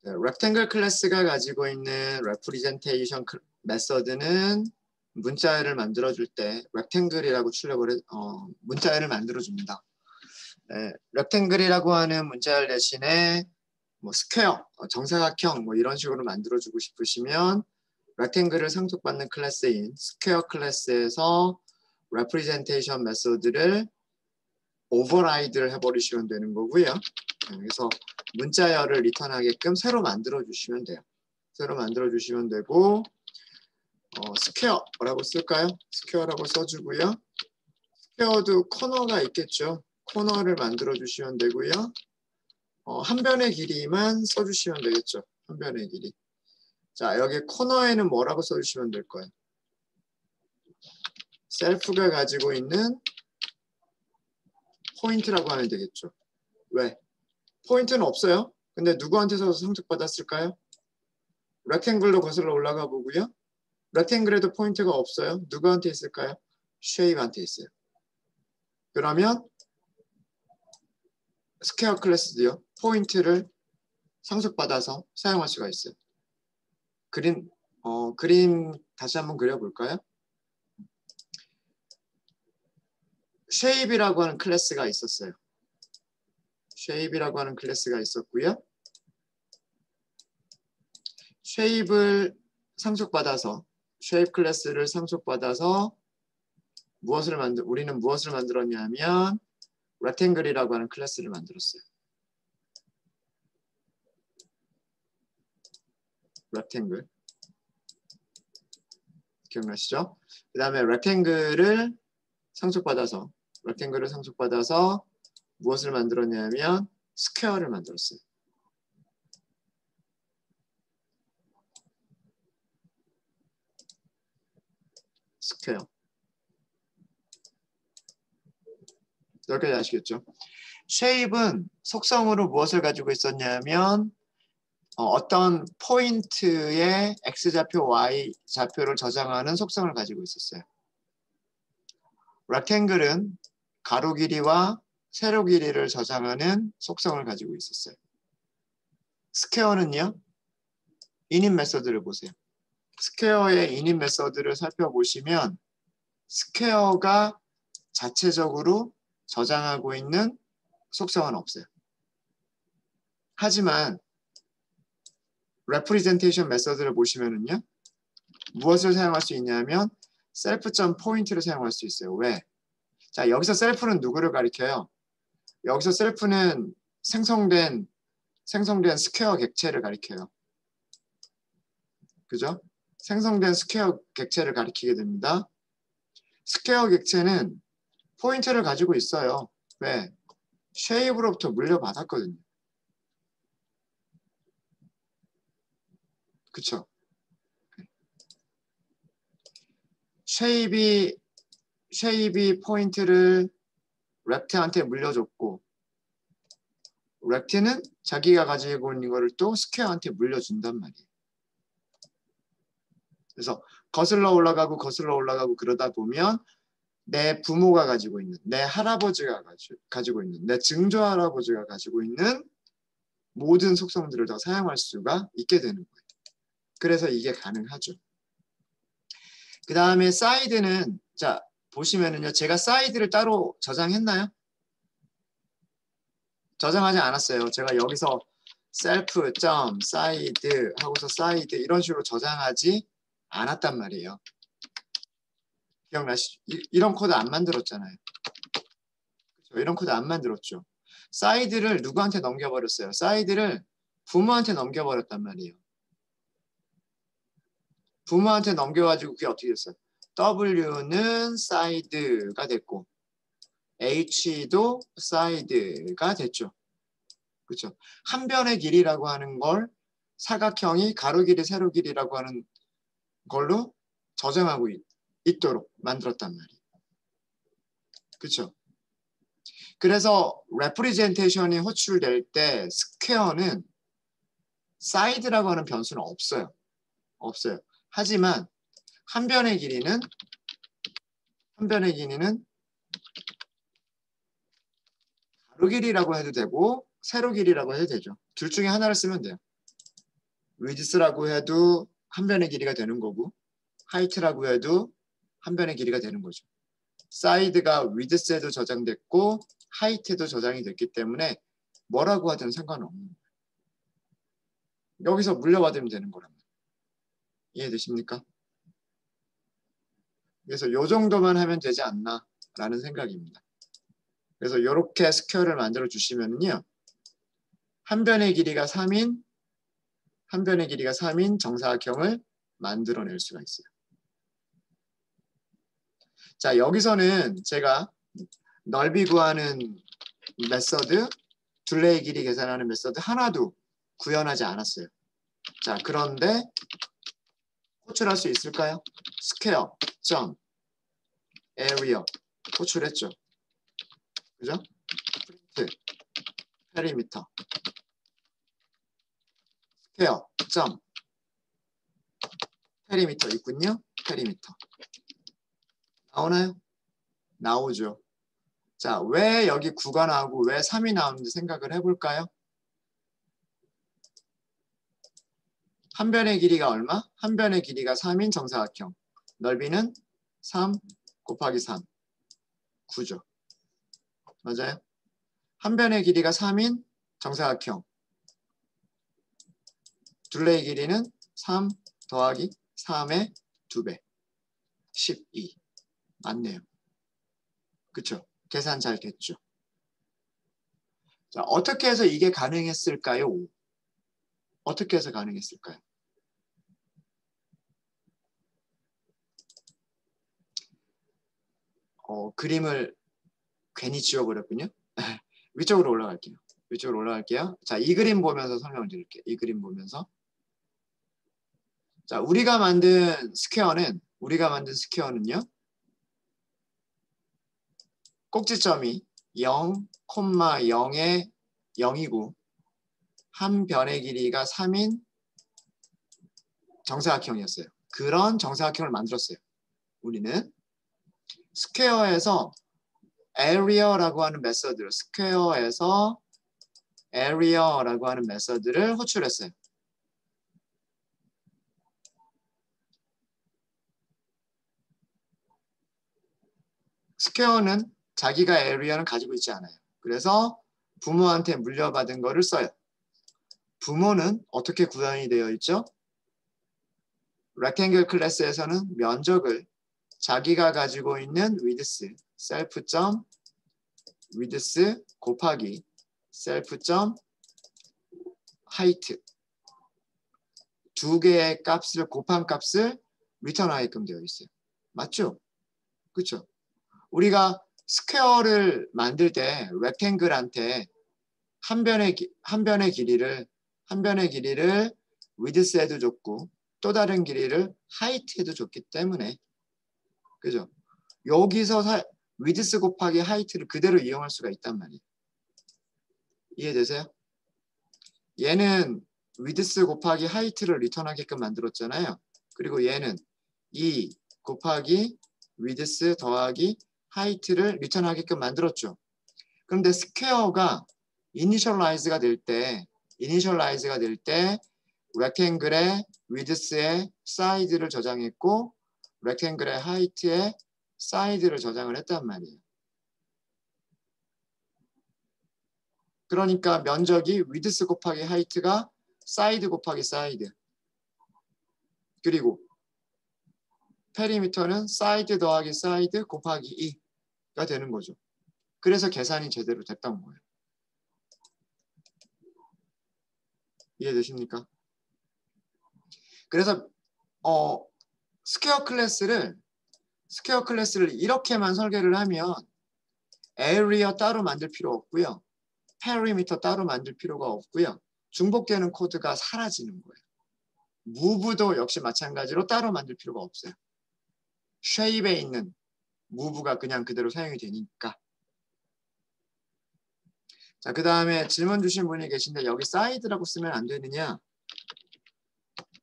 rectangle 클래스가 가지고 있는 representation 메서드는 문자열을 만들어줄 때 rectangle이라고 출력을 문자열을 만들어줍니다. rectangle이라고 하는 문자열 대신에 뭐 스퀘어, 정사각형 뭐 이런 식으로 만들어주고 싶으시면 rectangle을 상속받는 클래스인 스퀘어 클래스에서 representation 메서드를 override를 해버리시면 되는 거고요. 그래서 문자열을 리턴하게끔 새로 만들어 주시면 돼요. 새로 만들어 주시면 되고 스퀘어라고 쓸까요? 스퀘어라고 써주고요. 스퀘어도 코너가 있겠죠. 코너를 만들어 주시면 되고요. 한 변의 길이만 써주시면 되겠죠. 한 변의 길이. 자, 여기 코너에는 뭐라고 써주시면 될 거예요? 셀프가 가지고 있는 포인트라고 하면 되겠죠. 왜? 포인트는 없어요. 근데 누구한테서 상속받았을까요? 렉탱글로 거슬러 올라가 보고요. 렉탱글에도 포인트가 없어요. 누구한테 있을까요? 쉐입한테 있어요. 그러면 스퀘어 클래스도요. 포인트를 상속받아서 사용할 수가 있어요. 그림 다시 한번 그려볼까요? 쉐입이라고 하는 클래스가 있었어요. 쉐입이라고 하는 클래스가 있었고요. 쉐입을 상속받아서 쉐입 클래스를 상속받아서 우리는 무엇을 만들었냐면 rectangle이라고 하는 클래스를 만들었어요. rectangle. 기억나시죠? 그 다음에 rectangle을 상속받아서 무엇을 만들었냐면 스퀘어를 만들었어요. 스퀘어. 여기까지 아시겠죠? 쉐입은 속성으로 무엇을 가지고 있었냐면 어떤 포인트의 X좌표, Y좌표를 저장하는 속성을 가지고 있었어요. rectangle은 가로 길이와 세로 길이를 저장하는 속성을 가지고 있었어요. 스퀘어는요? init 메서드를 보세요. 스퀘어의 init 메서드를 살펴보시면 스퀘어가 자체적으로 저장하고 있는 속성은 없어요. 하지만 representation 메서드를 보시면은요. 무엇을 사용할 수 있냐면 self.point를 사용할 수 있어요. 왜? 자, 여기서 셀프는 누구를 가리켜요? 여기서 셀프는 생성된 스퀘어 객체를 가리켜요. 그죠? 생성된 스퀘어 객체를 가리키게 됩니다. 스퀘어 객체는 포인트를 가지고 있어요. 왜? 쉐입으로부터 물려받았거든요. 그쵸? 쉐입이 포인트를 렉트한테 물려줬고 렉트는 자기가 가지고 있는 거를 또 스퀘어한테 물려준단 말이에요. 그래서 거슬러 올라가고 그러다 보면 내 부모가 가지고 있는, 내 할아버지가 가지고 있는, 내 증조할아버지가 가지고 있는 모든 속성들을 다 사용할 수가 있게 되는 거예요. 그래서 이게 가능하죠. 그 다음에 사이드는, 자, 보시면은요, 제가 사이드를 따로 저장했나요? 저장하지 않았어요. 제가 여기서 self.side 하고서 사이드 이런 식으로 저장하지 않았단 말이에요. 기억나시죠? 이런 코드 안 만들었잖아요. 그렇죠? 이런 코드 안 만들었죠. 사이드를 누구한테 넘겨버렸어요? 사이드를 부모한테 넘겨버렸단 말이에요. 부모한테 넘겨가지고 그게 어떻게 됐어요? W는 사이드가 됐고 H도 사이드가 됐죠. 그렇죠? 한 변의 길이라고 하는 걸 사각형이 가로 길이, 세로 길이라고 하는 걸로 저장하고 있도록 만들었단 말이에요. 그렇죠? 그래서 representation이 호출될 때 스퀘어는 사이드라고 하는 변수는 없어요. 하지만 한 변의 길이는 가로 길이라고 해도 되고 세로 길이라고 해도 되죠. 둘 중에 하나를 쓰면 돼요. 위드스라고 해도 한 변의 길이가 되는 거고 하이트라고 해도 한 변의 길이가 되는 거죠. 사이드가 위드스에도 저장됐고 하이트에도 저장이 됐기 때문에 뭐라고 하든 상관없는 거예요. 여기서 물려받으면 되는 거란 말이에요. 이해되십니까? 그래서 요 정도만 하면 되지 않나 라는 생각입니다. 그래서 이렇게 스퀘어를 만들어 주시면은요. 한 변의 길이가 3인 정사각형을 만들어낼 수가 있어요. 자, 여기서는 제가 넓이 구하는 메서드, 둘레의 길이 계산하는 메서드 하나도 구현하지 않았어요. 자, 그런데 호출할 수 있을까요? 스퀘어, 점, 에리어 호출했죠. 그죠? 프린트, 페리미터, 스퀘어, 점, 페리미터 있군요. 페리미터. 나오나요? 나오죠. 자, 왜 여기 9가 나오고 왜 3이 나오는지 생각을 해볼까요? 한 변의 길이가 얼마? 한 변의 길이가 3인 정사각형. 넓이는 3 곱하기 3. 9죠. 맞아요? 한 변의 길이가 3인 정사각형. 둘레의 길이는 3 더하기 3의 2배. 12. 맞네요. 그쵸? 계산 잘 됐죠? 자, 어떻게 해서 이게 가능했을까요? 어떻게 해서 가능했을까요? 그림을 괜히 지워버렸군요. 위쪽으로 올라갈게요. 위쪽으로 올라갈게요. 자, 이 그림 보면서 설명을 드릴게요. 이 그림 보면서. 자, 우리가 만든 스퀘어는요. 꼭지점이 0, 0에 0이고 한 변의 길이가 3인 정사각형이었어요. 그런 정사각형을 만들었어요. 우리는 스퀘어에서 area라고 하는 메서드를 호출했어요. 스퀘어는 자기가 area는 가지고 있지 않아요. 그래서 부모한테 물려받은 거를 써요. 부모는 어떻게 구현이 되어 있죠? rectangle 클래스에서는 면적을 자기가 가지고 있는 width, self.width 곱하기 self.height 두 개의 값을 곱한 값을 리턴하게끔 되어 있어요. 맞죠? 그렇죠? 우리가 스퀘어를 만들 때 렉탱글한테 한 변의 길이를 width에도 줬고 또 다른 길이를 height에도 줬기 때문에 그죠? 여기서 width 곱하기 height를 그대로 이용할 수가 있단 말이에요. 이해되세요? 얘는 width 곱하기 height를 리턴하게끔 만들었잖아요. 그리고 얘는 2 곱하기 width 더하기 height를 리턴하게끔 만들었죠. 그런데 스퀘어가 이니셜라이즈가 될 때 rectangle의 width의 사이드를 저장했고 rectangle의 height의 사이드를 저장을 했단 말이에요. 그러니까 면적이 width 곱하기 height가 사이드 곱하기 사이드. 그리고 페리미터는 사이드 더하기 사이드 곱하기 2가 되는 거죠. 그래서 계산이 제대로 됐던 거예요. 이해되십니까? 그래서 스퀘어 클래스를 이렇게만 설계를 하면 에리어 따로 만들 필요 없고요. 페리미터 따로 만들 필요가 없고요. 중복되는 코드가 사라지는 거예요. 무브도 역시 마찬가지로 따로 만들 필요가 없어요. 쉐입에 있는 무브가 그냥 그대로 사용이 되니까. 자, 그 다음에 질문 주신 분이 계신데 여기 사이드라고 쓰면 안 되느냐?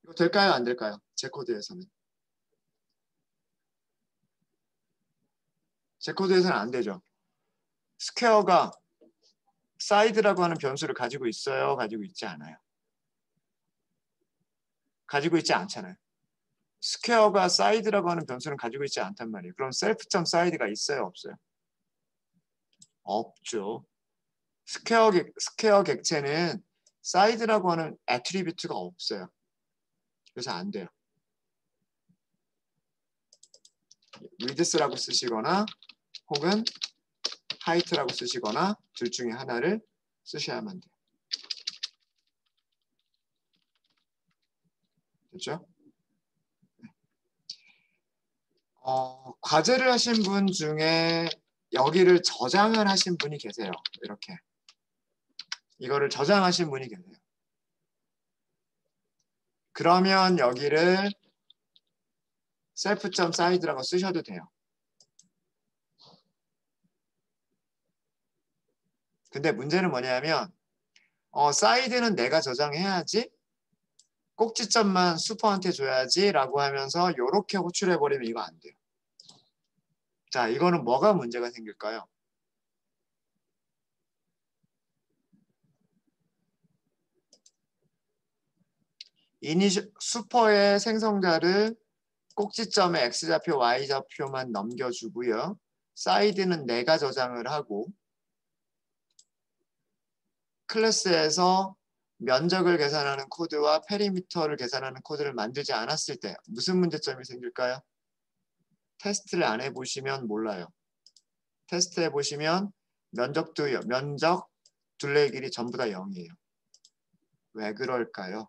이거 될까요? 안 될까요? 제 코드에서는. 제 코드에서는 안 되죠. 스퀘어가 사이드라고 하는 변수를 가지고 있어요? 가지고 있지 않아요? 가지고 있지 않잖아요. 스퀘어가 사이드라고 하는 변수는 가지고 있지 않단 말이에요. 그럼 셀프 점 사이드가 있어요, 없어요? 없죠. 스퀘어 객체는 사이드라고 하는 애트리뷰트가 없어요. 그래서 안 돼요. 위드스라고 쓰시거나 혹은 하이트라고 쓰시거나 둘 중에 하나를 쓰셔야만 돼요. 됐죠? 과제를 하신 분 중에 여기를 저장을 하신 분이 계세요. 이렇게. 이거를 저장하신 분이 계세요. 그러면 여기를 셀프.사이드라고 쓰셔도 돼요. 근데 문제는 뭐냐면 사이드는 내가 저장해야지 꼭지점만 슈퍼한테 줘야지 라고 하면서 이렇게 호출해버리면 이거 안 돼요. 자, 이거는 뭐가 문제가 생길까요? 슈퍼의 생성자를 꼭지점에 X좌표, Y좌표만 넘겨주고요. 사이드는 내가 저장을 하고 클래스에서 면적을 계산하는 코드와 페리미터를 계산하는 코드를 만들지 않았을 때 무슨 문제점이 생길까요? 테스트를 안 해보시면 몰라요. 테스트 해보시면 면적, 둘레의 길이 전부 다 0이에요. 왜 그럴까요?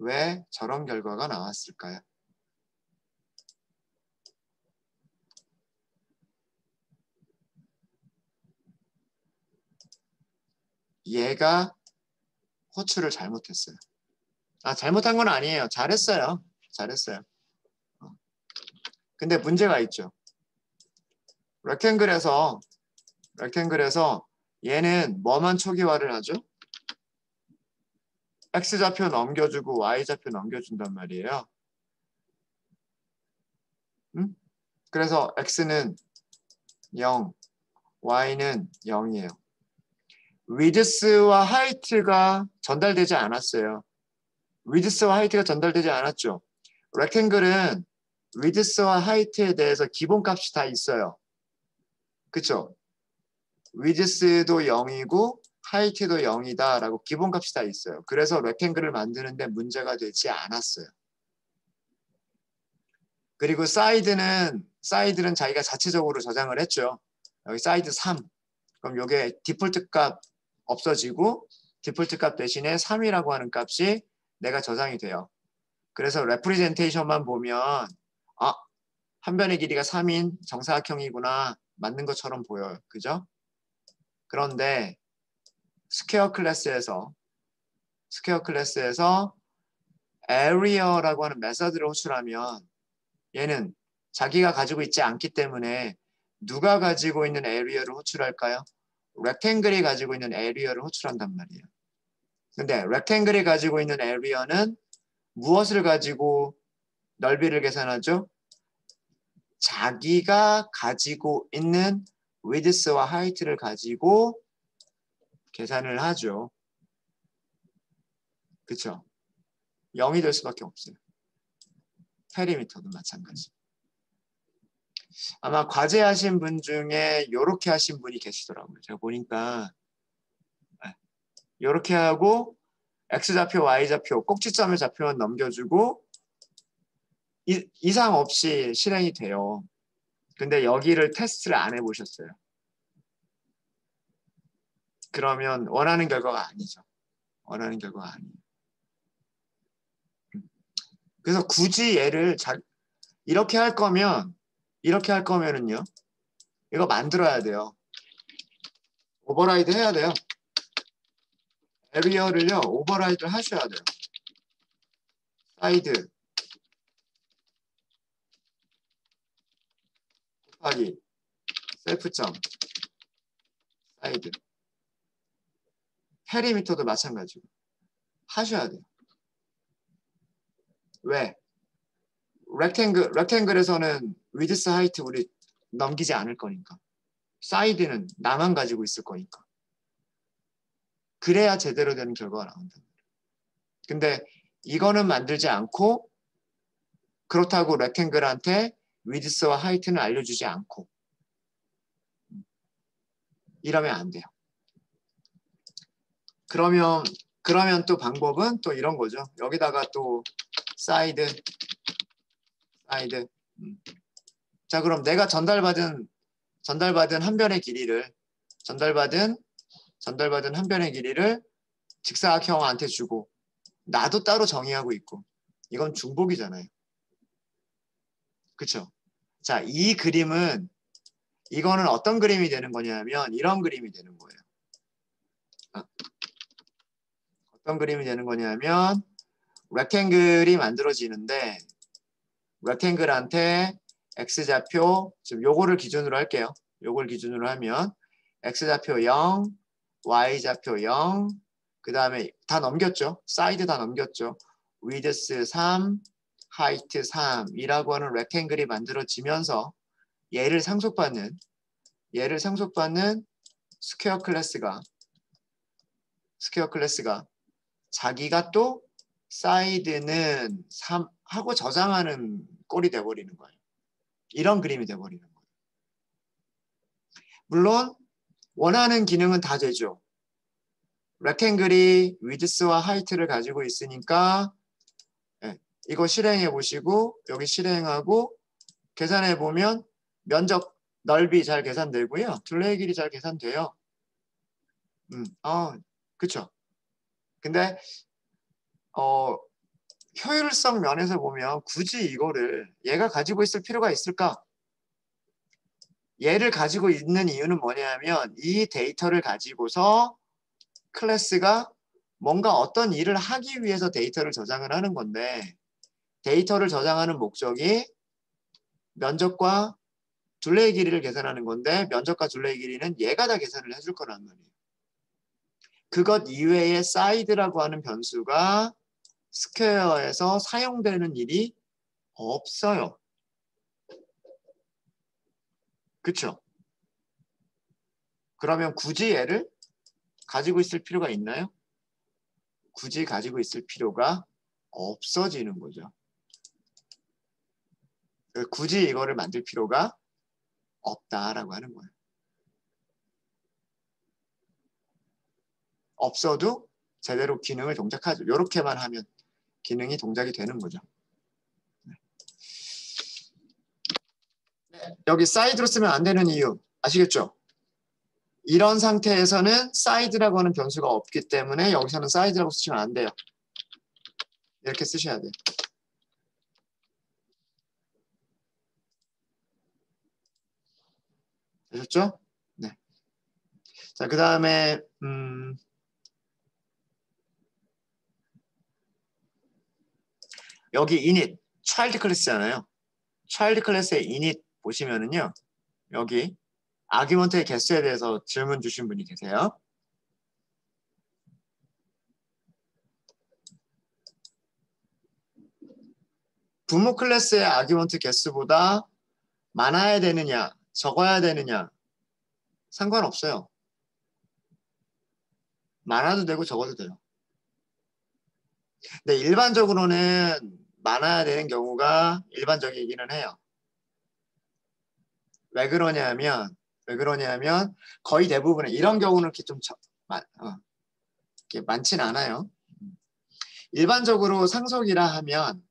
왜 저런 결과가 나왔을까요? 얘가 호출을 잘못했어요. 잘못한 건 아니에요. 잘했어요. 잘했어요. 근데 문제가 있죠. 렉탱글에서 얘는 뭐만 초기화를 하죠? X좌표 넘겨주고 Y좌표 넘겨준단 말이에요. 응? 그래서 X는 0, Y는 0이에요. 위드스와 하이트가 전달되지 않았어요. 위드스와 하이트가 전달되지 않았죠. 렉탱글은 위드스와 하이트에 대해서 기본값이 다 있어요. 그쵸? 위드스도 0이고 하이트도 0이다 라고 기본값이 다 있어요. 그래서 렉탱글을 만드는데 문제가 되지 않았어요. 그리고 사이드는 자기가 자체적으로 저장을 했죠. 여기 사이드 3. 그럼 이게 디폴트 값 없어지고 디폴트 값 대신에 3이라고 하는 값이 내가 저장이 돼요. 그래서 레프리젠테이션만 보면 한 변의 길이가 3인 정사각형이구나 맞는 것처럼 보여요. 그죠? 그런데 스퀘어 클래스에서 area라고 하는 메서드를 호출하면 얘는 자기가 가지고 있지 않기 때문에 누가 가지고 있는 area를 호출할까요? 렉탱글이 가지고 있는 area를 호출한단 말이에요. 근데 렉탱글이 가지고 있는 area는 무엇을 가지고 넓이를 계산하죠? 자기가 가지고 있는 width와 height를 가지고 계산을 하죠. 그쵸? 0이 될 수밖에 없어요. 페리미터도 마찬가지. 아마 과제하신 분 중에 이렇게 하신 분이 계시더라고요. 제가 보니까 이렇게 하고 X좌표, Y좌표, 꼭지점의 좌표만 넘겨주고 이상 없이 실행이 돼요. 근데 여기를 테스트를 안 해보셨어요. 그러면 원하는 결과가 아니죠. 원하는 결과가 아니에요. 그래서 굳이 얘를 이렇게 할 거면은요. 이거 만들어야 돼요. 오버라이드 해야 돼요. 에리어를요. 오버라이드 하셔야 돼요. 사이드 곱하기 셀프점 사이드 페리미터도 마찬가지고 하셔야 돼요. 왜? 렉탱글에서는 위드스 하이트 우리 넘기지 않을 거니까. 사이드는 나만 가지고 있을 거니까. 그래야 제대로 되는 결과가 나온다. 근데 이거는 만들지 않고 그렇다고 렉탱글한테 위드스와 하이트는 알려주지 않고 이러면 안 돼요. 그러면 또 방법은 또 이런 거죠. 여기다가 또 사이드. 자, 그럼 내가 전달받은 한 변의 길이를 전달받은 한 변의 길이를 직사각형한테 주고 나도 따로 정의하고 있고 이건 중복이잖아요. 그쵸? 자, 이 그림은 이거는 어떤 그림이 되는 거냐면 이런 그림이 되는 거예요. 어떤 그림이 되는 거냐면 렉탱글이 만들어지는데 렉탱글한테 x좌표 지금 요거를 기준으로 할게요. 요걸 기준으로 하면 x좌표 0, y좌표 0, 그 다음에 다 넘겼죠. 사이드 다 넘겼죠. 위드스 3, 하이트 3이라고 하는 렉탱글이 만들어지면서 얘를 상속받는 스퀘어 클래스가 자기가 또 사이드는 3 하고 저장하는 꼴이 돼버리는 거예요. 이런 그림이 돼버리는 거예요. 물론 원하는 기능은 다 되죠. 렉탱글이 위드스와 하이트를 가지고 있으니까 이거 실행해 보시고 여기 실행하고 계산해 보면 면적 넓이 잘 계산되고요. 둘레의 길이 잘 계산돼요. 그쵸. 근데 효율성 면에서 보면 굳이 이거를 얘가 가지고 있을 필요가 있을까? 얘를 가지고 있는 이유는 뭐냐면 이 데이터를 가지고서 클래스가 뭔가 어떤 일을 하기 위해서 데이터를 저장을 하는 건데 데이터를 저장하는 목적이 면적과 둘레의 길이를 계산하는 건데 면적과 둘레의 길이는 얘가 다 계산을 해줄 거란 말이에요. 그것 이외에 사이드라고 하는 변수가 스퀘어에서 사용되는 일이 없어요. 그쵸? 그러면 굳이 얘를 가지고 있을 필요가 있나요? 굳이 가지고 있을 필요가 없어지는 거죠. 굳이 이거를 만들 필요가 없다라고 하는 거예요. 없어도 제대로 기능을 동작하죠. 이렇게만 하면 기능이 동작이 되는 거죠. 여기 사이드로 쓰면 안 되는 이유 아시겠죠? 이런 상태에서는 사이드라고 하는 변수가 없기 때문에 여기서는 사이드라고 쓰시면 안 돼요. 이렇게 쓰셔야 돼요. 되셨죠? 네. 자, 그 다음에 여기 init, child 클래스잖아요. child 클래스의 init 보시면은요. 여기 아규먼트의 개수에 대해서 질문 주신 분이 계세요. 부모 클래스의 아규먼트 개수보다 많아야 되느냐, 적어야 되느냐 상관없어요. 많아도 되고 적어도 돼요. 근데 일반적으로는 많아야 되는 경우가 일반적이기는 해요. 왜 그러냐면 거의 대부분은 이런 경우는 이렇게 좀 이렇게 많진 않아요. 일반적으로 상속이라 하면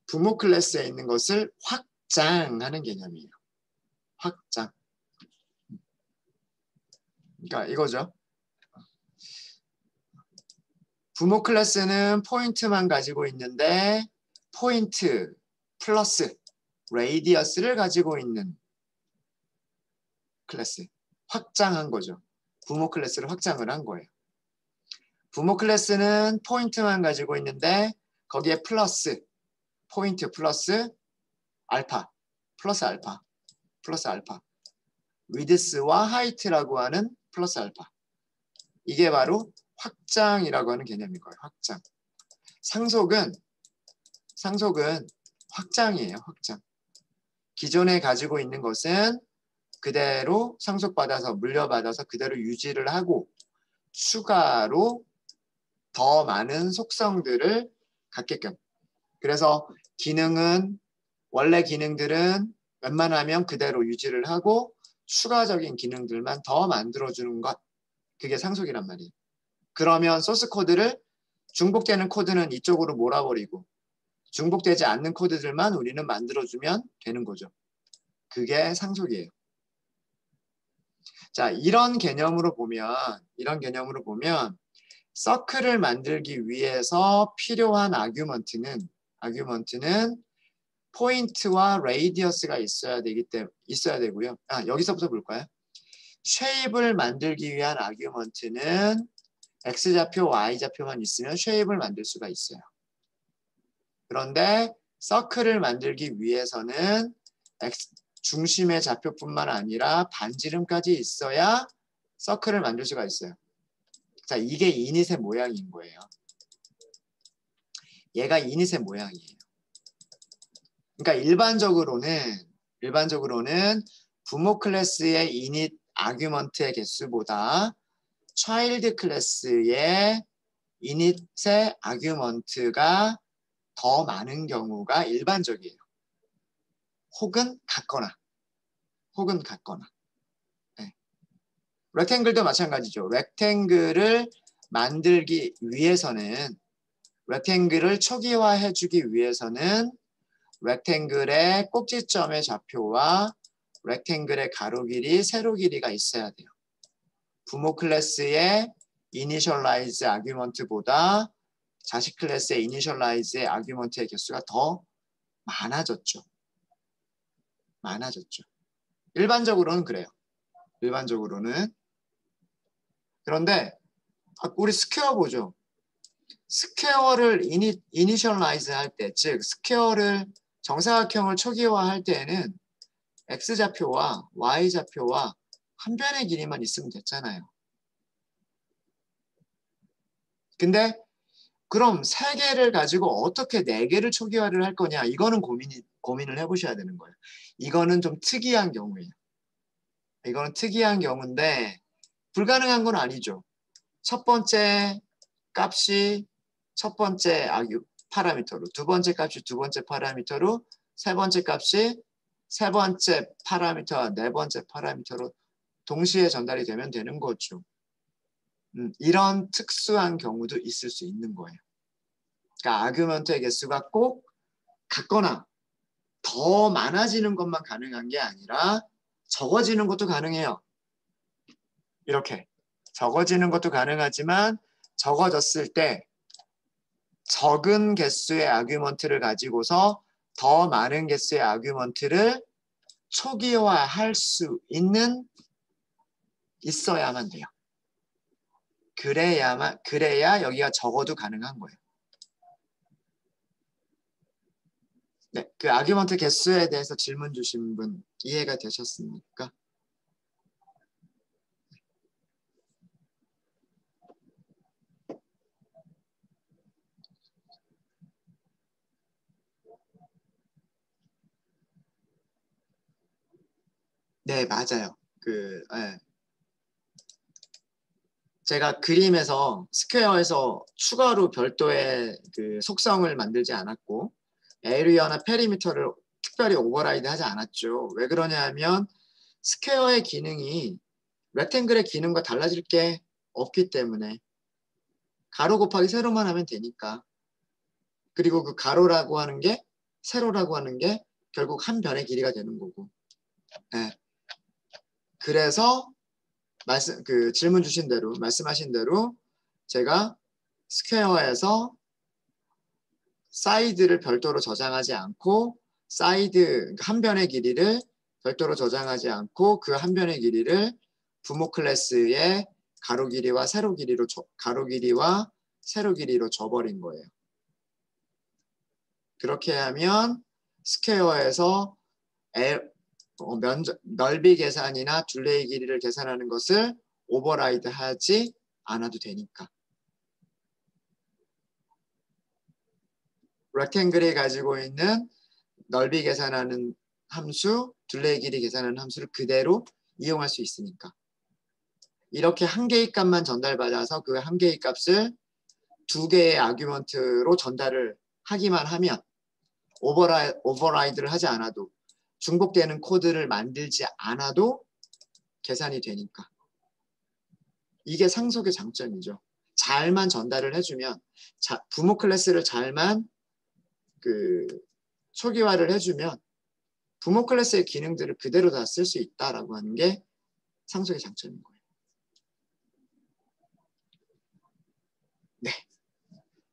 부모 클래스에 있는 것을 확장하는 개념이에요. 확장. 그러니까 이거죠. 부모 클래스는 포인트만 가지고 있는데 포인트 플러스 레이디어스를 가지고 있는 클래스. 확장한 거죠. 부모 클래스를 확장을 한 거예요. 부모 클래스는 포인트만 가지고 있는데 거기에 플러스 포인트 플러스 알파 플러스 알파 위드스와 하이트라고 하는 플러스 알파. 이게 바로 확장이라고 하는 개념인 거예요. 확장. 상속은 확장이에요. 확장. 기존에 가지고 있는 것은 그대로 상속받아서 물려받아서 그대로 유지를 하고 추가로 더 많은 속성들을 갖게끔. 그래서 기능은 원래 기능들은 웬만하면 그대로 유지를 하고 추가적인 기능들만 더 만들어주는 것. 그게 상속이란 말이에요. 그러면 소스 코드를 중복되는 코드는 이쪽으로 몰아버리고 중복되지 않는 코드들만 우리는 만들어주면 되는 거죠. 그게 상속이에요. 자, 이런 개념으로 보면 서클을 만들기 위해서 필요한 아규먼트는 포인트와 레이디어스가 있어야 되고요. 여기서부터 볼까요? 쉐입을 만들기 위한 아규먼트는 X좌표, Y좌표만 있으면 쉐입을 만들 수가 있어요. 그런데 서클을 만들기 위해서는 중심의 좌표뿐만 아니라 반지름까지 있어야 서클을 만들 수가 있어요. 자, 이게 이닛의 모양인 거예요. 얘가 이닛의 모양이에요. 그러니까 일반적으로는 부모 클래스의 이닛 아규먼트의 개수보다 차일드 클래스의 이닛의 아규먼트가 더 많은 경우가 일반적이에요. 혹은 같거나. 네. 렉탱글도 마찬가지죠. 렉탱글을 만들기 위해서는 렉탱글을 초기화해주기 위해서는 렉탱글의 꼭지점의 좌표와 렉탱글의 가로 길이, 세로 길이가 있어야 돼요. 부모 클래스의 이니셜라이즈 아규먼트보다 자식 클래스의 이니셜라이즈의 아규먼트의 개수가 더 많아졌죠. 일반적으로는 그래요. 그런데 우리 스퀘어 보죠. 스퀘어를 이니셜라이즈 할 때, 즉 스퀘어를 정사각형을 초기화할 때에는 X좌표와 Y좌표와 한 변의 길이만 있으면 됐잖아요. 근데 그럼 3개를 가지고 어떻게 4개를 초기화를 할 거냐, 이거는 고민을 해보셔야 되는 거예요. 이거는 좀 특이한 경우예요. 이거는 특이한 경우인데 불가능한 건 아니죠. 첫 번째 값이 첫 번째 파라미터로, 두 번째 값이 두 번째 파라미터로, 세 번째 값이 세 번째 파라미터와 네 번째 파라미터로 동시에 전달이 되면 되는 거죠. 이런 특수한 경우도 있을 수 있는 거예요. 그러니까 아규먼트의 개수가 꼭 같거나 더 많아지는 것만 가능한 게 아니라 적어지는 것도 가능해요. 이렇게 적어지는 것도 가능하지만 적어졌을 때 적은 개수의 아규먼트를 가지고서 더 많은 개수의 아규먼트를 초기화할 수 있어야만 돼요. 그래야 여기가 적어도 가능한 거예요. 네, 그 아규먼트 개수에 대해서 질문 주신 분 이해가 되셨습니까? 네, 맞아요. 네. 제가 그림에서 스퀘어에서 추가로 별도의 그 속성을 만들지 않았고 에리어나 페리미터를 특별히 오버라이드 하지 않았죠. 왜 그러냐 하면 스퀘어의 기능이 렉탱글의 기능과 달라질 게 없기 때문에 가로 곱하기 세로만 하면 되니까. 그리고 그 가로라고 하는 게 세로라고 하는 게 결국 한 변의 길이가 되는 거고. 네. 그래서 질문 주신 대로 말씀하신 대로 제가 스퀘어에서 사이드를 별도로 저장하지 않고 한 변의 길이를 별도로 저장하지 않고 그 한 변의 길이를 부모 클래스의 가로 길이와 세로 길이로 줘버린 거예요. 그렇게 하면 스퀘어에서 넓이 계산이나 둘레의 길이를 계산하는 것을 오버라이드 하지 않아도 되니까. 렉탱글이 가지고 있는 넓이 계산하는 함수, 둘레의 길이 계산하는 함수를 그대로 이용할 수 있으니까. 이렇게 한 개의 값만 전달받아서 그 한 개의 값을 두 개의 아규먼트로 전달을 하기만 하면 오버라이드를 하지 않아도 중복되는 코드를 만들지 않아도 계산이 되니까. 이게 상속의 장점이죠. 잘만 전달을 해주면 부모 클래스를 잘만 초기화를 해주면 부모 클래스의 기능들을 그대로 다 쓸 수 있다라고 하는 게 상속의 장점인 거예요. 네.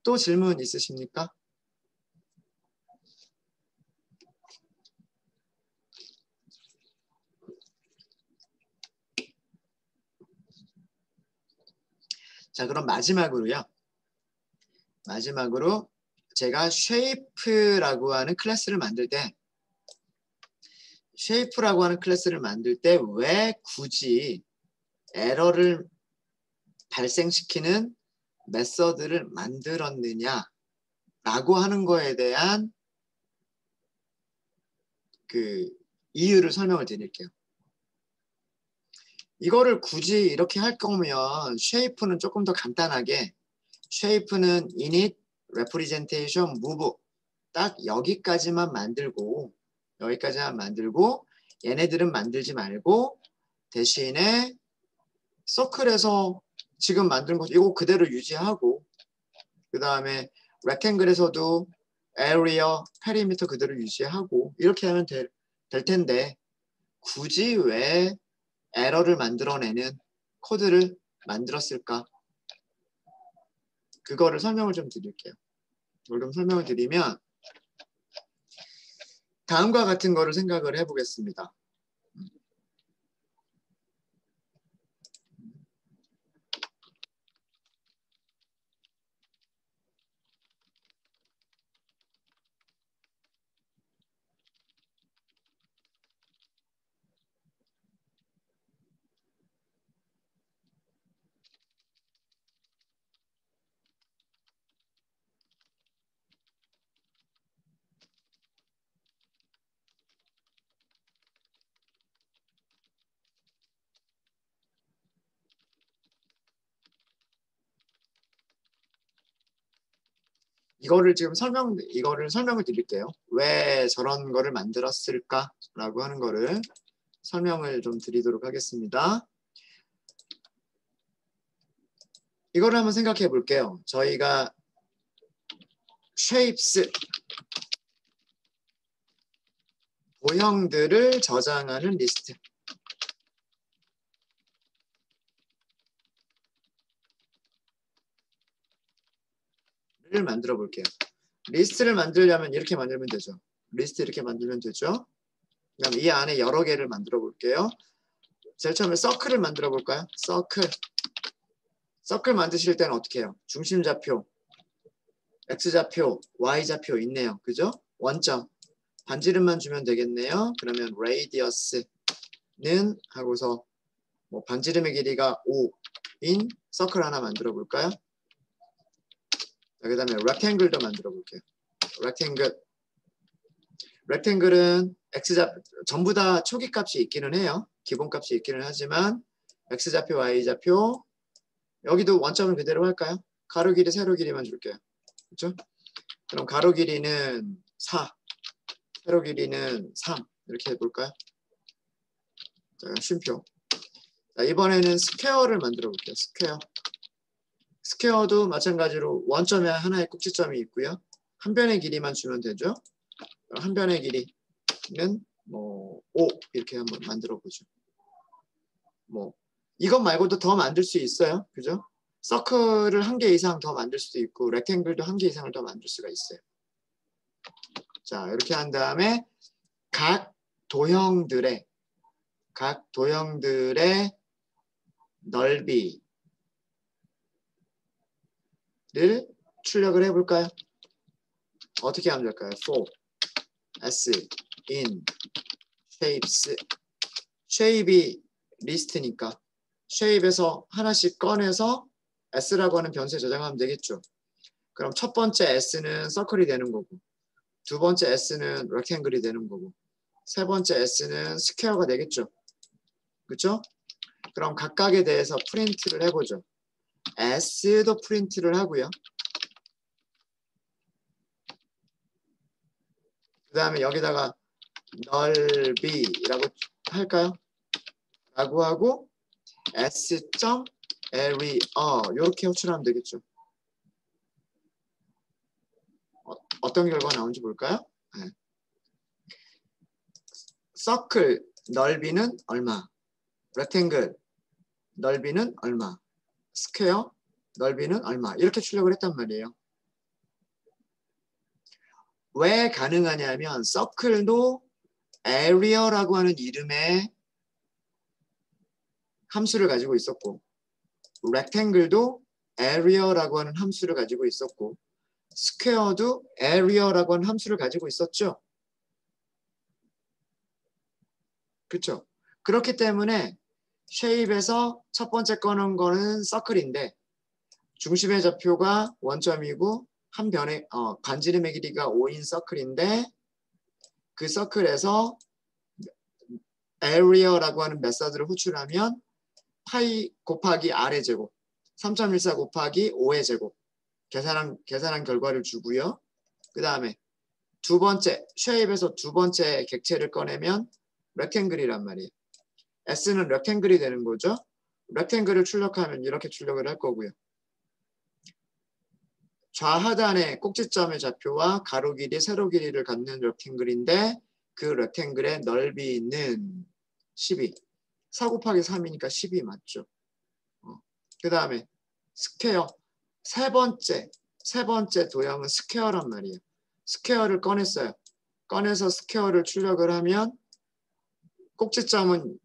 또 질문 있으십니까? 자, 그럼 마지막으로요. 마지막으로 제가 쉐이프라고 하는 클래스를 만들 때 왜 굳이 에러를 발생시키는 메서드를 만들었느냐라고 하는 거에 대한 이유를 설명을 드릴게요. 이거를 굳이 이렇게 할 거면 쉐이프는 조금 더 간단하게 쉐이프는 init, representation, move 딱 여기까지만 만들고 얘네들은 만들지 말고 대신에 서클에서 지금 만든 거 이거 그대로 유지하고 그 다음에 rectangle에서도 area, perimeter 그대로 유지하고 이렇게 하면 될 텐데 굳이 왜 에러를 만들어내는 코드를 만들었을까? 그거를 설명을 좀 드릴게요. 그럼 설명을 드리면 다음과 같은 거를 생각을 해보겠습니다. 이거를 설명을 드릴게요. 왜 저런 거를 만들었을까라고 하는 거를 설명을 좀 드리도록 하겠습니다. 이거를 한번 생각해 볼게요. 저희가 shapes 도형들을 저장하는 리스트. 를 만들어 볼게요. 리스트를 만들려면 이렇게 만들면 되죠. 리스트 이렇게 만들면 되죠. 그럼 이 안에 여러 개를 만들어 볼게요. 제일 처음에 서클을 만들어 볼까요? 서클 만드실 때는 어떻게 해요? 중심좌표, x좌표, y좌표 있네요. 그죠? 원점. 반지름만 주면 되겠네요. 그러면 radius는 하고서 뭐 반지름의 길이가 5인 서클 하나 만들어 볼까요? 그 다음에 rectangle도 만들어 볼게요. rectangle은 전부 다 초기 값이 있기는 해요. 기본 값이 있기는 하지만 x좌표, y좌표 여기도 원점을 그대로 할까요? 가로 길이, 세로 길이만 줄게요. 그렇죠? 그럼 가로 길이는 4, 세로 길이는 3 이렇게 해볼까요? 자, 쉼표. 자, 이번에는 스퀘어를 만들어 볼게요. 스퀘어도 마찬가지로 원점에 하나의 꼭지점이 있고요. 한 변의 길이만 주면 되죠. 한 변의 길이는 뭐 5 이렇게 한번 만들어 보죠. 뭐 이것 말고도 더 만들 수 있어요. 그죠? 서클을 한 개 이상 더 만들 수도 있고 렉탱글도 한 개 이상을 더 만들 수가 있어요. 자, 이렇게 한 다음에 각 도형들의 넓이를 출력을 해볼까요? 어떻게 하면 될까요? for s in shapes shape이 리스트니까 shape에서 하나씩 꺼내서 s라고 하는 변수에 저장하면 되겠죠. 그럼 첫 번째 s는 서클이 되는 거고 두 번째 s는 rectangle이 되는 거고 세 번째 s는 스퀘어가 되겠죠. 그렇죠? 그럼 각각에 대해서 프린트를 해보죠. s도 프린트를 하고요. 그 다음에 여기다가 넓이라고 할까요? 라고 하고 s.area 이렇게 호출하면 되겠죠. 어떤 결과가 나오는지 볼까요? 네. 서클 넓이는 얼마, rectangle 넓이는 얼마, 스퀘어 넓이는 얼마 이렇게 출력을 했단 말이에요. 왜 가능하냐면 서클도 area라고 하는 이름의 함수를 가지고 있었고 rectangle도 area라고 하는 함수를 가지고 있었고 스퀘어도 area라고 하는 함수를 가지고 있었죠. 그렇죠? 그렇기 때문에 쉐입에서 첫 번째 꺼낸 거는 서클인데 중심의 좌표가 원점이고 한 변의 반지름의 길이가 5인 서클인데 그 서클에서 area라고 하는 메서드를 호출하면 파이 곱하기 r의 제곱 3.14 곱하기 5의 제곱 계산한 결과를 주고요. 그 다음에 두 번째 쉐입에서 두 번째 객체를 꺼내면 rectangle이란 말이에요. s는 rectangle이 되는 거죠. rectangle을 출력하면 이렇게 출력을 할 거고요. 좌하단의 꼭지점의 좌표와 가로 길이, 세로 길이를 갖는 rectangle인데 그 rectangle의 넓이는 12. 4 곱하기 3이니까 12 맞죠. 그 다음에 스퀘어. 세 번째 도형은 스퀘어란 말이에요. 스퀘어를 꺼냈어요. 꺼내서 스퀘어를 출력을 하면 꼭지점은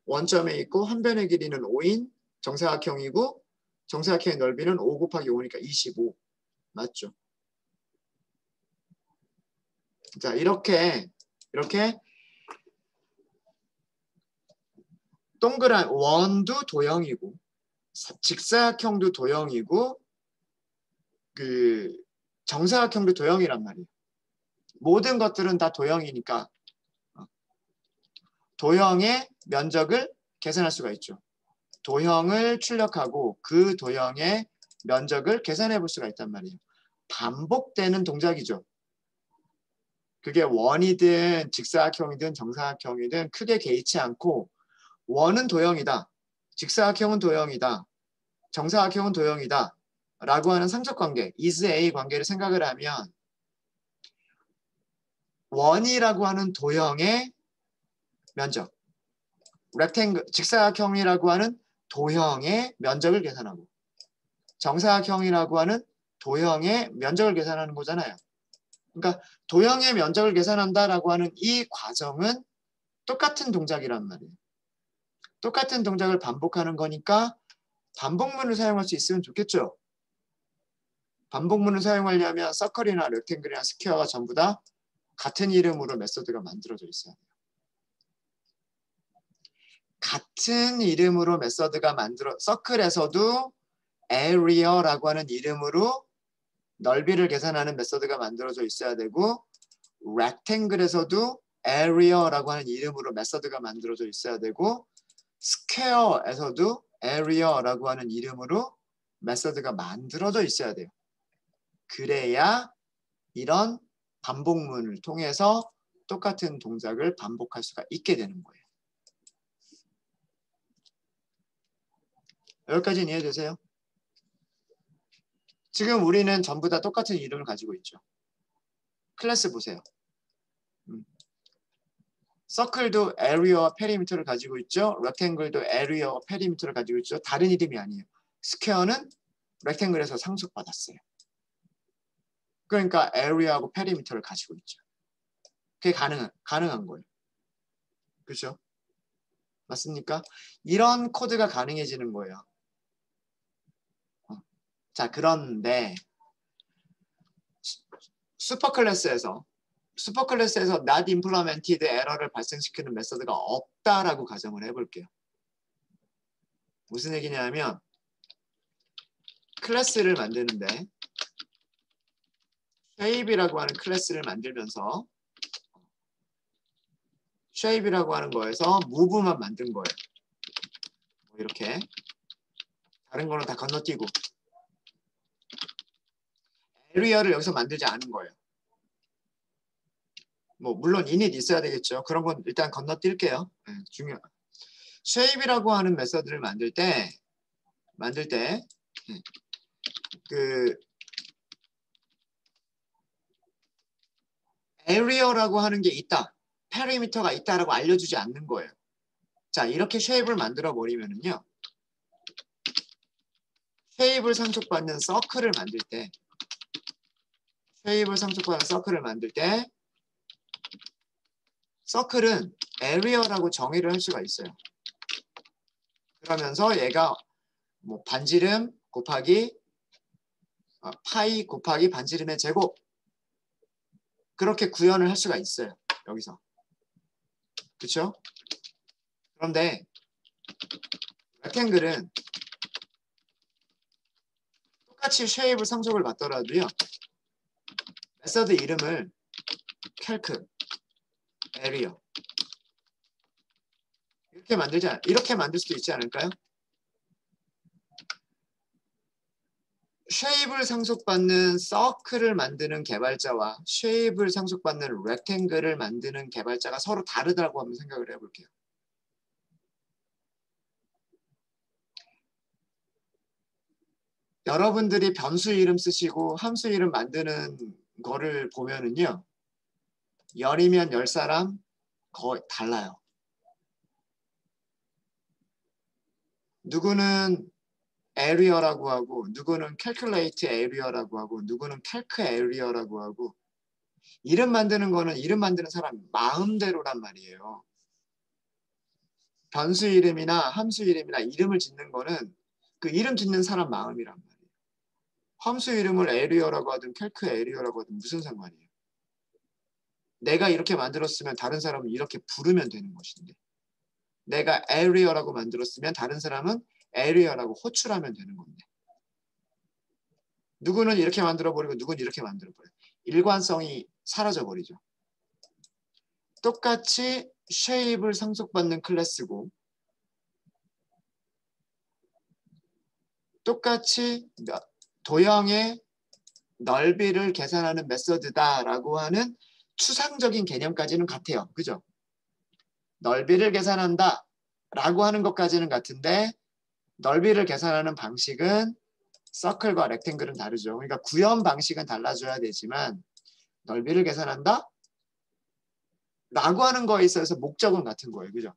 원점에 있고 한 변의 길이는 5인 정사각형이고 정사각형의 넓이는 5 곱하기 5니까 25 맞죠? 자 이렇게 동그란 원도 도형이고 직사각형도 도형이고 그 정사각형도 도형이란 말이에요. 모든 것들은 다 도형이니까 도형의 면적을 계산할 수가 있죠. 도형을 출력하고 그 도형의 면적을 계산해 볼 수가 있단 말이에요. 반복되는 동작이죠. 그게 원이든 직사각형이든 정사각형이든 크게 개의치 않고 원은 도형이다. 직사각형은 도형이다. 정사각형은 도형이다. 라고 하는 상적관계, is A 관계를 생각을 하면 원이라고 하는 도형의 면적, rectangle, 직사각형이라고 하는 도형의 면적을 계산하고 정사각형이라고 하는 도형의 면적을 계산하는 거잖아요. 그러니까 도형의 면적을 계산한다라고 하는 이 과정은 똑같은 동작이란 말이에요. 똑같은 동작을 반복하는 거니까 반복문을 사용할 수 있으면 좋겠죠. 반복문을 사용하려면 서클이나 렉탱글이나 스퀘어가 전부 다 같은 이름으로 메소드가 만들어져 있어야 돼요. 같은 이름으로 메소드가 서클에서도 area라고 하는 이름으로 넓이를 계산하는 메소드가 만들어져 있어야 되고 rectangle에서도 area라고 하는 이름으로 메소드가 만들어져 있어야 되고 square에서도 area라고 하는 이름으로 메소드가 만들어져 있어야 돼요. 그래야 이런 반복문을 통해서 똑같은 동작을 반복할 수가 있게 되는 거예요. 여기까지는 이해되세요? 지금 우리는 전부 다 똑같은 이름을 가지고 있죠. 클래스 보세요. 서클도 area와 페리미터를 가지고 있죠. rectangle도 area와 페리미터를 가지고 있죠. 다른 이름이 아니에요. 스퀘어는 rectangle에서 상속받았어요. 그러니까 area하고 페리미터를 가지고 있죠. 그게 가능한 거예요. 그렇죠? 맞습니까? 이런 코드가 가능해지는 거예요. 자, 그런데 슈퍼클래스에서 not implemented 에러를 발생시키는 메서드가 없다라고 가정을 해볼게요. 무슨 얘기냐면 클래스를 만드는데 shape이라고 하는 클래스를 만들면서 shape이라고 하는 거에서 move만 만든 거예요. 이렇게 다른 거는 다 건너뛰고 area를 여기서 만들지 않은 거예요. 뭐 물론 init 있어야 되겠죠. 그런 건 일단 건너뛸게요. 중요한 shape이라고 하는 메서드를 만들 때 그 area라고 하는 게 있다, 페리미터가 있다라고 알려주지 않는 거예요. 자, 이렇게 shape을 만들어 버리면은요, shape을 상속받는 서클을 만들 때 서클은 area라고 정의를 할 수가 있어요. 그러면서 얘가 뭐 반지름 곱하기 파이 곱하기 반지름의 제곱, 그렇게 구현을 할 수가 있어요. 여기서. 그렇죠? 그런데 렉탱글은 똑같이 쉐입을 상속을 받더라도요, 메서드 이름을 calc, area 이렇게 만들 수도 있지 않을까요? 쉐입을 상속받는 서클을 만드는 개발자와 쉐입을 상속받는 렉탱글을 만드는 개발자가 서로 다르다고 한번 생각을 해볼게요. 여러분들이 변수 이름 쓰시고 함수 이름 만드는 거를 보면은요, 10이면 10사람 거의 달라요. 누구는 area라고 하고, 누구는 calculate area라고 하고, 누구는 calc area라고 하고, 이름 만드는 거는 이름 만드는 사람 마음대로란 말이에요. 변수 이름이나 함수 이름이나 이름을 짓는 거는 그 이름 짓는 사람 마음이란 말이에요. 함수 이름을 area라고 하든 calc area라고 하든 무슨 상관이에요. 내가 이렇게 만들었으면 다른 사람은 이렇게 부르면 되는 것인데, 내가 area라고 만들었으면 다른 사람은 area라고 호출하면 되는 건데, 누구는 이렇게 만들어버리고 누구는 이렇게 만들어버려요. 일관성이 사라져버리죠. 똑같이 shape을 상속받는 클래스고, 똑같이 도형의 넓이를 계산하는 메서드다라고 하는 추상적인 개념까지는 같아요. 그죠? 넓이를 계산한다 라고 하는 것까지는 같은데, 넓이를 계산하는 방식은 서클과 렉탱글은 다르죠. 그러니까 구현 방식은 달라져야 되지만 넓이를 계산한다 라고 하는 거에 있어서 목적은 같은 거예요. 그죠?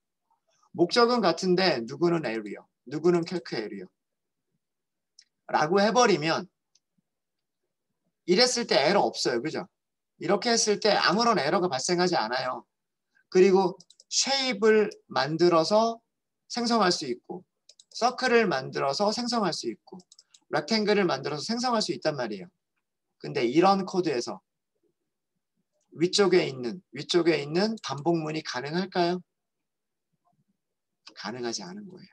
목적은 같은데 누구는 area, 누구는 calc area 라고 해버리면 이랬을 때 에러 없어요. 그죠? 이렇게 했을 때 아무런 에러가 발생하지 않아요. 그리고 쉐입을 만들어서 생성할 수 있고, 서클을 만들어서 생성할 수 있고, 렉탱글을 만들어서 생성할 수 있단 말이에요. 근데 이런 코드에서 위쪽에 있는 반복문이 가능할까요? 가능하지 않은 거예요.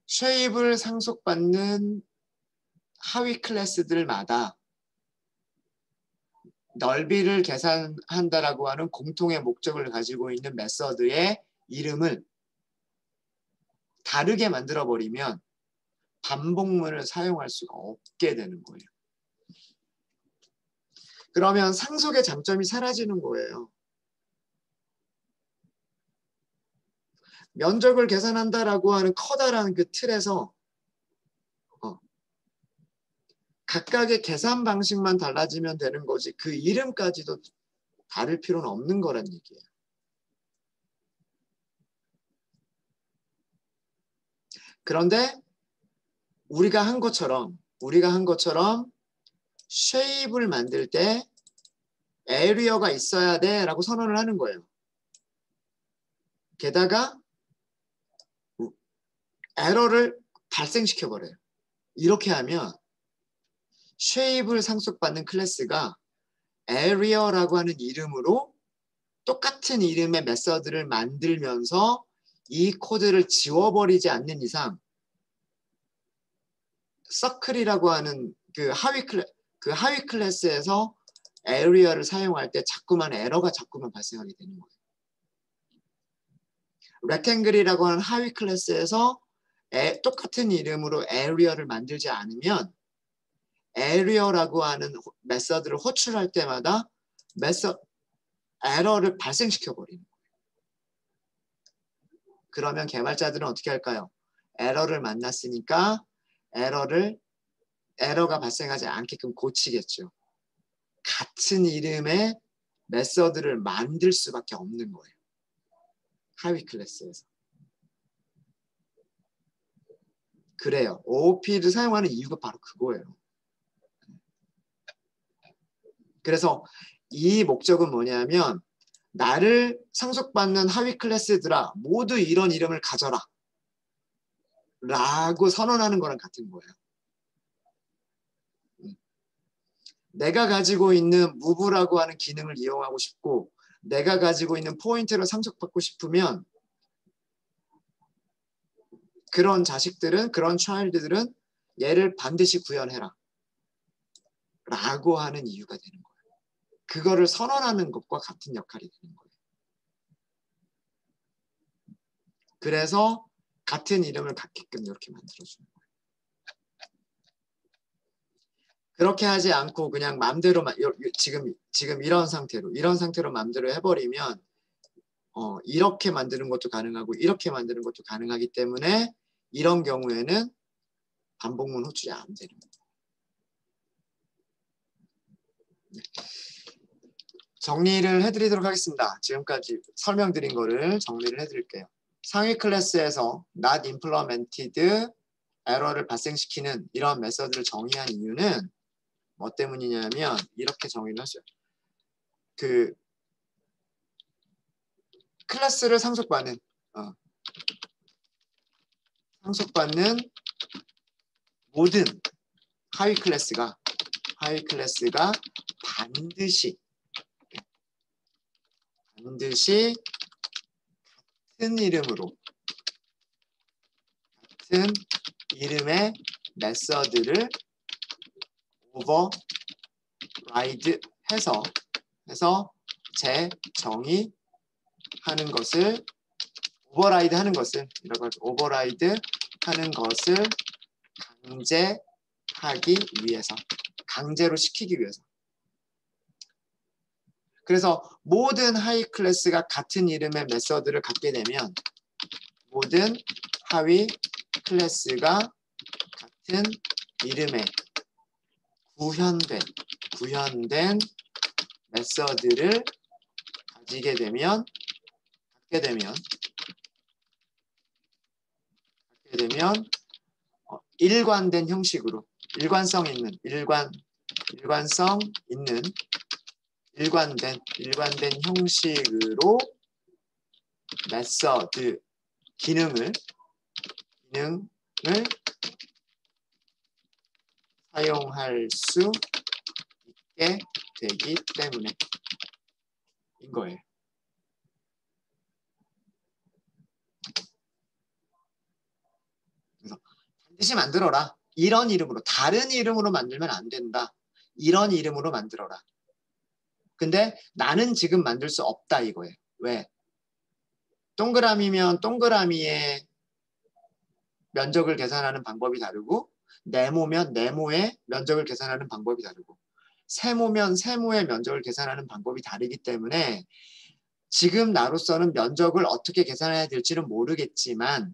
쉐입을 상속받는 하위 클래스들마다 넓이를 계산한다라고 하는 공통의 목적을 가지고 있는 메서드의 이름을 다르게 만들어버리면 반복문을 사용할 수가 없게 되는 거예요. 그러면 상속의 장점이 사라지는 거예요. 면적을 계산한다라고 하는 커다란 그 틀에서 각각의 계산 방식만 달라지면 되는 거지 그 이름까지도 다를 필요는 없는 거란 얘기예요. 그런데 우리가 한 것처럼 쉐입을 만들 때 에리어가 있어야 돼 라고 선언을 하는 거예요. 게다가 에러를 발생시켜버려요. 이렇게 하면 쉐입을 상속받는 클래스가 area라고 하는 이름으로 똑같은 이름의 메서드를 만들면서 이 코드를 지워버리지 않는 이상 서클이라고 하는 그 하위 클래스에서 area를 사용할 때 자꾸만 에러가 자꾸만 발생하게 되는 거예요. rectangle이라고 하는 하위 클래스에서 똑같은 이름으로 area를 만들지 않으면 area라고 하는 메서드를 호출할 때마다 에러를 발생시켜 버리는 거예요. 그러면 개발자들은 어떻게 할까요? 에러를 만났으니까 에러가 발생하지 않게끔 고치겠죠. 같은 이름의 메서드를 만들 수밖에 없는 거예요. 하위 클래스에서. 그래요. OOP를 사용하는 이유가 바로 그거예요. 그래서 이 목적은 뭐냐면 나를 상속받는 하위 클래스들아 모두 이런 이름을 가져라 라고 선언하는 거랑 같은 거예요. 내가 가지고 있는 move라고 하는 기능을 이용하고 싶고 내가 가지고 있는 포인트를 상속받고 싶으면 그런 자식들은 그런 차일드들은 얘를 반드시 구현해라 라고 하는 이유가 되는 거예요. 그거를 선언하는 것과 같은 역할이 되는 거예요. 그래서 같은 이름을 갖게끔 이렇게 만들어주는 거예요. 그렇게 하지 않고 그냥 맘대로 지금 이런 상태로 맘대로 해버리면 이렇게 만드는 것도 가능하고 이렇게 만드는 것도 가능하기 때문에 이런 경우에는 반복문 호출이 안 되는 거예요. 네. 정리를 해드리도록 하겠습니다. 지금까지 설명드린 거를 정리를 해드릴게요. 상위 클래스에서 not implemented 에러를 발생시키는 이런 메서드를 정의한 이유는 뭐 때문이냐면 이렇게 정의를 하죠. 그 클래스를 상속받는 모든 하위 클래스가 반드시 같은 이름의 메서드를 override 해서 재정의하는 것을 override 하는 것을 강제하기 위해서 강제로 시키기 위해서 그래서 모든 하위 클래스가 같은 이름의 메서드를 갖게 되면 모든 하위 클래스가 같은 이름의 구현된 메서드를 갖게 되면 일관된 형식으로 일관성 있는 형식으로 메서드 기능을 사용할 수 있게 되기 때문에 인 거예요. 그래서 반드시 만들어라. 이런 이름으로 다른 이름으로 만들면 안 된다. 이런 이름으로 만들어라. 근데 나는 지금 만들 수 없다 이거예요. 왜? 동그라미면 동그라미의 면적을 계산하는 방법이 다르고 네모면 네모의 면적을 계산하는 방법이 다르고 세모면 세모의 면적을 계산하는 방법이 다르기 때문에 지금 나로서는 면적을 어떻게 계산해야 될지는 모르겠지만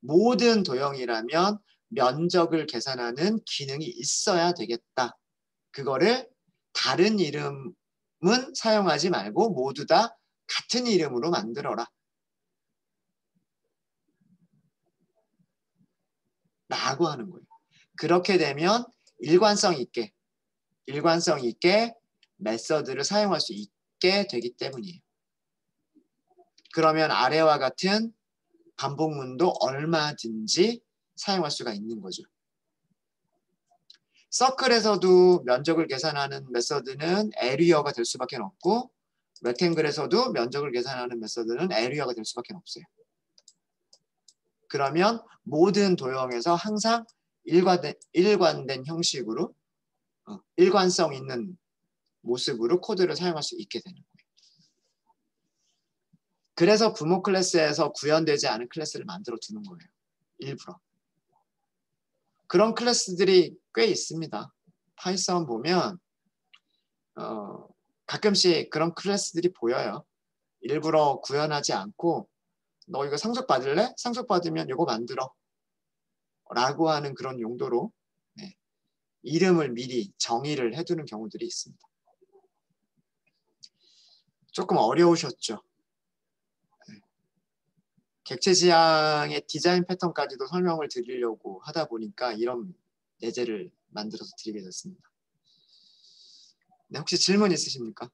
모든 도형이라면 면적을 계산하는 기능이 있어야 되겠다. 그거를 다른 이름은 사용하지 말고 모두 다 같은 이름으로 만들어라. 라고 하는 거예요. 그렇게 되면 일관성 있게 메서드를 사용할 수 있게 되기 때문이에요. 그러면 아래와 같은 반복문도 얼마든지 사용할 수가 있는 거죠. 서클에서도 면적을 계산하는 메서드는 에리어가 될 수밖에 없고 렉탱글에서도 면적을 계산하는 메서드는 에리어가 될 수밖에 없어요. 그러면 모든 도형에서 항상 일관된 형식으로 일관성 있는 모습으로 코드를 사용할 수 있게 되는 거예요. 그래서 부모 클래스에서 구현되지 않은 클래스를 만들어 두는 거예요. 일부러. 그런 클래스들이 꽤 있습니다. 파이썬 보면 가끔씩 그런 클래스들이 보여요. 일부러 구현하지 않고 너 이거 상속 받을래? 상속 받으면 이거 만들어 라고 하는 그런 용도로 네, 이름을 미리 정의를 해두는 경우들이 있습니다. 조금 어려우셨죠? 네. 객체 지향의 디자인 패턴까지도 설명을 드리려고 하다 보니까 이런 예제를 만들어서 드리게 됐습니다. 네, 혹시 질문 있으십니까?